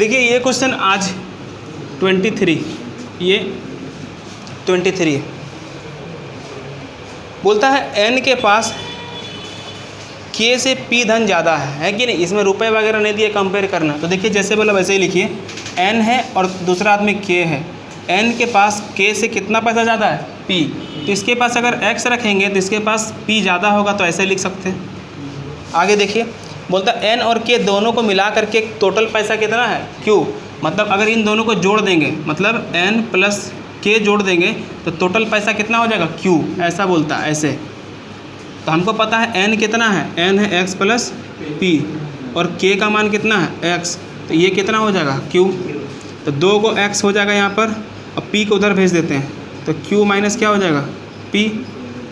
देखिए ये क्वेश्चन आज 23, ये 23 बोलता है n के पास k से p धन ज़्यादा है कि नहीं। इसमें रुपए वगैरह नहीं दिए, कंपेयर करना। तो देखिए जैसे बोला वैसे ही लिखिए, n है और दूसरा आदमी k है। n के पास k से कितना पैसा ज़्यादा है, p। तो इसके पास अगर x रखेंगे तो इसके पास p ज़्यादा होगा, तो ऐसे लिख सकते हैं। आगे देखिए बोलता है n और k दोनों को मिला करके टोटल पैसा कितना है, q। मतलब अगर इन दोनों को जोड़ देंगे, मतलब n प्लस k जोड़ देंगे तो टोटल पैसा कितना हो जाएगा, q। ऐसा बोलता है, ऐसे। तो हमको पता है n कितना है, n है x प्लस p और k का मान कितना है, x। तो ये कितना हो जाएगा, q। तो 2 को x हो जाएगा यहाँ पर और p को उधर भेज देते हैं, तो q माइनस क्या हो जाएगा, p।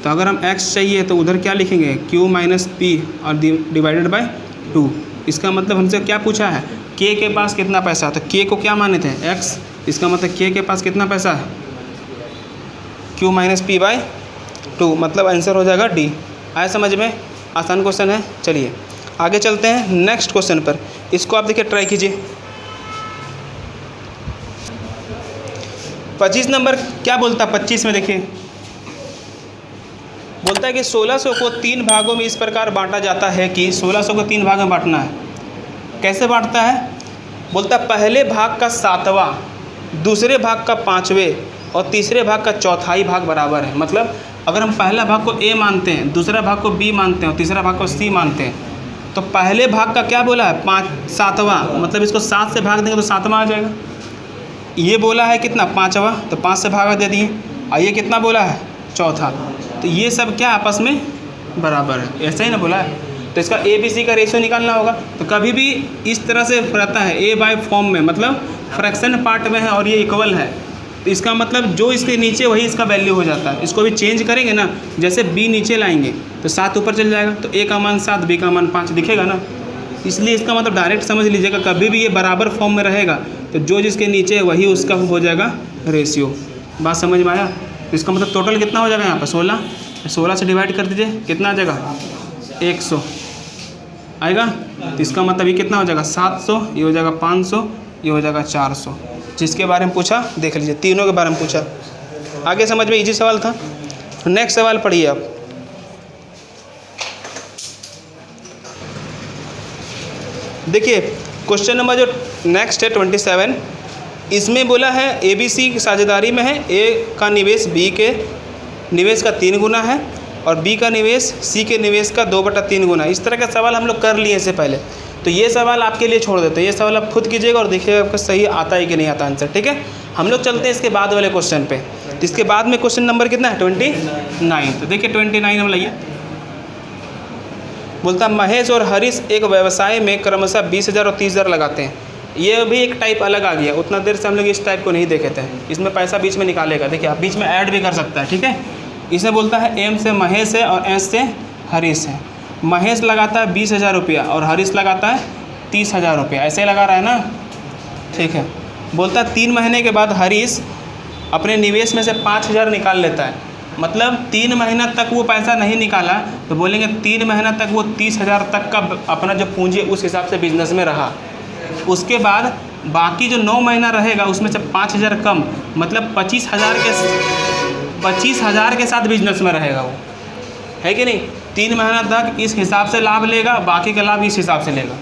तो अगर हम x चाहिए तो उधर क्या लिखेंगे, q माइनस p और डिवाइडेड बाय 2। इसका मतलब हमसे क्या पूछा है, k के पास कितना पैसा है। तो k को क्या माने थे, x। इसका मतलब k के पास कितना पैसा है, q माइनस p बाय 2। मतलब आंसर हो जाएगा डी। आया समझ में, आसान क्वेश्चन है। चलिए आगे चलते हैं नेक्स्ट क्वेश्चन पर। इसको आप देखिए, ट्राई कीजिए। 25 नंबर क्या बोलता है, 25 में देखिए बोलता है कि 1600 को 3 भागों में इस प्रकार बांटा जाता है कि 1600 को 3 भाग में बांटना है। कैसे बांटता है, बोलता है पहले भाग का 7वां, दूसरे भाग का 5वें और तीसरे भाग का 4थाई भाग बराबर है। मतलब अगर हम पहला भाग को a मानते हैं, दूसरा भाग को b मानते हैं और तीसरा भाग को c मानते हैं, तो पहले भाग का क्या बोला है, 7वां। मतलब इसको 7 से भाग देंगे तो 7वां आ जाएगा। ये बोला है कितना, 5वां, तो 5 से भागा दे दिए। और ये कितना बोला है, 4था। तो ये सब क्या आपस में बराबर है, ऐसा ही ना बोला है। तो इसका a b c का रेशियो निकालना होगा। तो कभी भी इस तरह से रहता है, a बाय फॉर्म में, मतलब फ्रैक्शन पार्ट में है और ये इक्वल है। तो इसका मतलब जो इसके नीचे वही इसका वैल्यू हो जाता है। इसको भी चेंज करेंगे ना, जैसे b नीचे लाएंगे तो 7 ऊपर चल जाएगा, तो a का मान 7, b का मान 5 दिखेगा ना। इसलिए इसका मतलब डायरेक्ट समझ लीजिएगा, कभी भी ये बराबर फॉर्म में रहेगा तो जो जिसके नीचे है वही उसका हो जाएगा रेशियो। बात समझ में आया। तो इसका मतलब टोटल कितना हो जाएगा यहाँ पर, 16 से डिवाइड कर दीजिए, कितना आ जाएगा, 100 आएगा। तो इसका मतलब ये कितना हो जाएगा, 700, ये हो जाएगा 500, ये हो जाएगा 400। जिसके बारे में पूछा देख लीजिए, तीनों के बारे में पूछा। आगे समझ में इजी सवाल था। नेक्स्ट सवाल पढ़िए आप। देखिए क्वेश्चन नंबर जो नेक्स्ट है 27, इसमें बोला है ए बी सी की साझेदारी में है। ए का निवेश बी के निवेश का 3 गुना है और बी का निवेश सी के निवेश का 2/3 गुना। इस तरह का सवाल हम लोग कर लिए इससे पहले, तो ये सवाल आपके लिए छोड़ देते हैं। ये सवाल आप खुद कीजिएगा और देखिएगा आपका सही आता है कि नहीं आता आंसर, ठीक है। हम लोग चलते हैं इसके बाद वाले क्वेश्चन पे। तो इसके बाद में क्वेश्चन नंबर कितना है, 29। तो देखिए 29 हम लाइए। बोलता महेश और हरीश एक व्यवसाय में क्रमशः 20,000 और 30,000 लगाते हैं। ये भी एक टाइप अलग आ गया, उतना देर से हम लोग इस टाइप को नहीं देखे थे। इसमें पैसा बीच में निकालेगा, देखिए आप बीच में ऐड भी कर सकता है, ठीक है। इसमें बोलता है एम से महेश है और एस से हरीश है। महेश लगाता है 20,000 रुपया और हरीश लगाता है 30,000 रुपया, ऐसे लगा रहा है ना, ठीक है। बोलता है 3 महीने के बाद हरीश अपने निवेश में से 5,000 निकाल लेता है। मतलब 3 महीना तक वो पैसा नहीं निकाला, तो बोलेंगे 3 महीना तक वो 30,000 तक का अपना जो पूंजी उस हिसाब से बिजनेस में रहा। उसके बाद बाकी जो 9 महीना रहेगा उसमें से 5,000 कम, मतलब 25,000 के साथ बिजनेस में रहेगा वो, है कि नहीं। 3 महीना तक इस हिसाब से लाभ लेगा, बाकी का लाभ इस हिसाब से लेगा।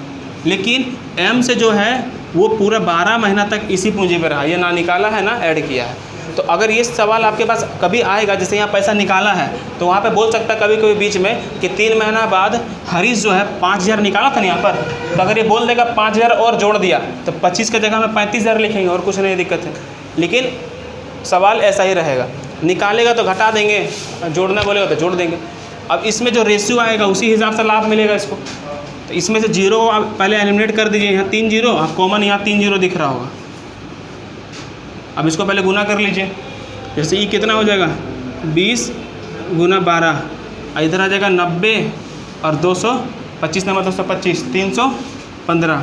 लेकिन एम से जो है वो पूरा 12 महीना तक इसी पूंजी पे रहा, ये ना निकाला है ना ऐड किया है। तो अगर ये सवाल आपके पास कभी आएगा, जैसे यहाँ पैसा निकाला है, तो वहाँ पे बोल सकता है कभी कभी बीच में कि 3 महीना बाद हरीश जो है 5,000 निकाला था ना यहाँ पर, तो अगर ये बोल देगा 5,000 और जोड़ दिया तो 25 की जगह में 35,000 लिखेंगे और कुछ नहीं दिक्कत है। लेकिन सवाल ऐसा ही रहेगा, निकालेगा तो घटा देंगे, जोड़ना बोलेगा तो जोड़ देंगे। अब इसमें जो रेशियो आएगा उसी हिसाब से लाभ मिलेगा इसको। तो इसमें से 0 आप पहले एलिमिनेट कर दीजिए, यहाँ 3 0, आप कॉमन यहाँ 3 0 दिख रहा होगा। अब इसको पहले गुना कर लीजिए, जैसे ई कितना हो जाएगा 20 गुना 12, इधर आ जाएगा 90 और 225 नंबर 225, 315।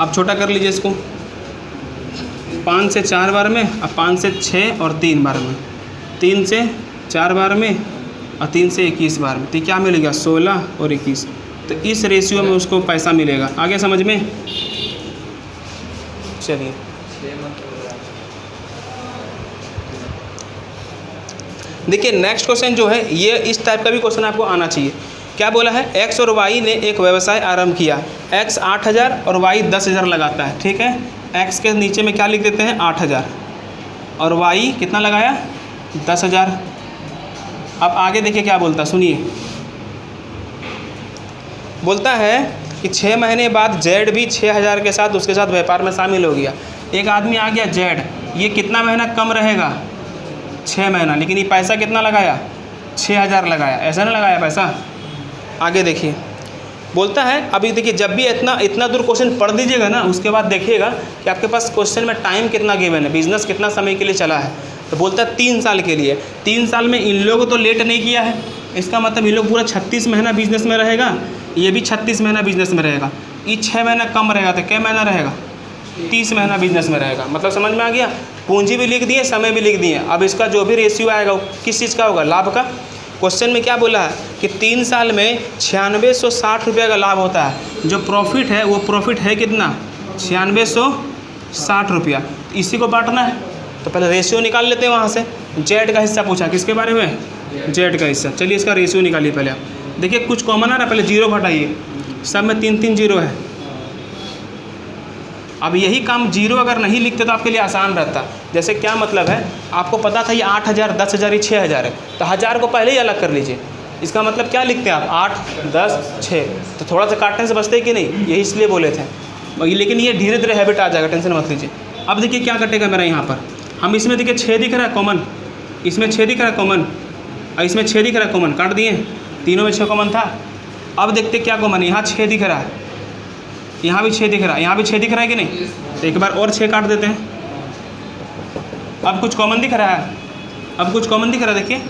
अब छोटा कर लीजिए इसको, 5 से 4 बार में, अब 5 से 6 और 3 बार में, 3 से 4 बार में और 3 से 21 बार में। तो क्या मिलेगा 16 और 21। तो इस रेशियो में उसको पैसा मिलेगा। आगे समझ में। चलिए देखिए नेक्स्ट क्वेश्चन जो है ये इस टाइप का भी क्वेश्चन आपको आना चाहिए। क्या बोला है, एक्स और वाई ने एक व्यवसाय आरंभ किया। एक्स 8,000 और वाई 10,000 लगाता है, ठीक है। एक्स के नीचे में क्या लिख देते हैं 8,000 और वाई कितना लगाया 10,000। अब आगे देखिए क्या बोलता, सुनिए। बोलता है कि 6 महीने बाद जेड भी 6,000 के साथ उसके साथ व्यापार में शामिल हो गया। एक आदमी आ गया जेड, ये कितना महीना कम रहेगा 6 महीना, लेकिन ये पैसा कितना लगाया 6,000 लगाया, ऐसा नहीं लगाया पैसा। आगे देखिए बोलता है, अभी देखिए जब भी इतना दूर क्वेश्चन पढ़ दीजिएगा ना, उसके बाद देखिएगा कि आपके पास क्वेश्चन में टाइम कितना गिवन है, बिजनेस कितना समय के लिए चला है। तो बोलता है 3 साल के लिए। 3 साल में इन लोगों तो लेट नहीं किया है, इसका मतलब ये लोग पूरा 36 महीना बिजनेस में रहेगा, ये भी 36 महीना बिजनेस में रहेगा। ये 6 महीना कम रहेगा तो क्या महीना रहेगा 30 महीना बिजनेस में रहेगा। मतलब समझ में आ गया, पूंजी भी लिख दिए, समय भी लिख दिए। अब इसका जो भी रेशियो आएगा वो किस चीज़ का होगा, लाभ का। क्वेश्चन में क्या बोला है कि 3 साल में 9660 रुपये का लाभ होता है। जो प्रॉफिट है वो प्रॉफिट है कितना 9660 रुपया। इसी को बांटना है, तो पहले रेशियो निकाल लेते हैं वहाँ से। जेड का हिस्सा पूछा, किसके बारे में, जेड का हिस्सा। चलिए इसका रेशियो निकालिए पहले आप। देखिए कुछ कॉमन आ रहा है, पहले जीरो घटाइए, सब में 3 जीरो है। अब यही काम जीरो अगर नहीं लिखते तो आपके लिए आसान रहता। जैसे क्या मतलब है, आपको पता था ये 8,000 10,000 ये 6,000 है, तो 1,000 को पहले ही अलग कर लीजिए। इसका मतलब क्या लिखते हैं आप 8 10 6, तो थोड़ा सा काटने से बचते कि नहीं, यही इसलिए बोले थे। लेकिन ये धीरे धीरे हैबिट आ जाएगा, टेंशन मत लीजिए। अब देखिए क्या कटेगा मेरा यहाँ पर, हम इसमें देखिए 6 दिख रहा है कॉमन, इसमें 6 दिख रहा है कॉमन और इसमें 6 दिख रहा है कॉमन, काट दिए, तीनों में 6 कॉमन था। अब देखते क्या कॉमन, यहाँ 6 दिख रहा है, यहाँ भी 6 दिख रहा है, यहाँ भी 6 दिख रहा है कि नहीं, तो एक बार और 6 काट देते हैं। अब कुछ कॉमन दिख रहा है, अब कुछ कॉमन दिख रहा है, देखिए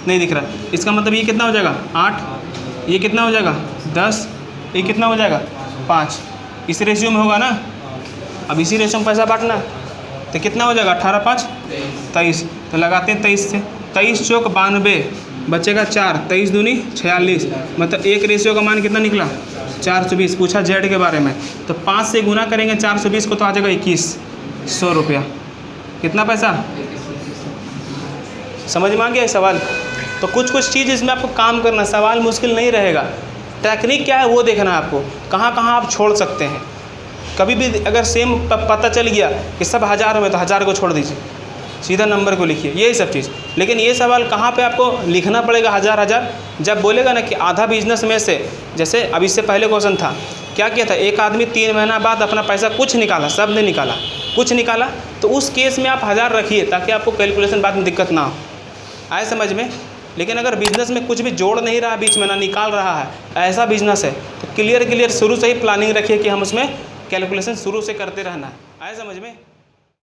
नहीं दिख रहा। इसका मतलब ये कितना हो जाएगा 8, ये कितना हो जाएगा 10, ये कितना हो जाएगा 5। इस रेशियो में होगा ना। अब इसी रेशियो में पैसा बांटना है, तो कितना हो जाएगा 18 5 23, तो लगाते हैं 23 से। 23 चौक 92, बचेगा 4, 23 दूनी 46, मतलब एक रेशियो का मान कितना निकला 420। पूछा जेड के बारे में, तो 5 से गुना करेंगे 420 को तो आ जाएगा 2100 रुपया। कितना पैसा, समझ में आ गया सवाल। तो कुछ चीज़ इसमें आपको काम करना, सवाल मुश्किल नहीं रहेगा। टेक्निक क्या है वो देखना है आपको, कहाँ कहाँ आप छोड़ सकते हैं। कभी भी अगर सेम पता चल गया कि सब 1000 में, तो 1000 को छोड़ दीजिए, सीधा नंबर को लिखिए, यही सब चीज़। लेकिन ये सवाल कहाँ पे आपको लिखना पड़ेगा 1000 जब बोलेगा ना कि आधा बिजनेस में से, जैसे अब इससे पहले क्वेश्चन था, क्या किया था, एक आदमी 3 महीना बाद अपना पैसा कुछ निकाला, सब ने निकाला, कुछ निकाला, तो उस केस में आप 1000 रखिए ताकि आपको कैलकुलेशन बाद में दिक्कत ना हो। आए समझ में। लेकिन अगर बिजनेस में कुछ भी जोड़ नहीं रहा, बीच में ना निकाल रहा है, ऐसा बिजनेस है, तो क्लियर शुरू से ही प्लानिंग रखिए कि हम उसमें कैलकुलेशन शुरू से करते रहना है। आए समझ में।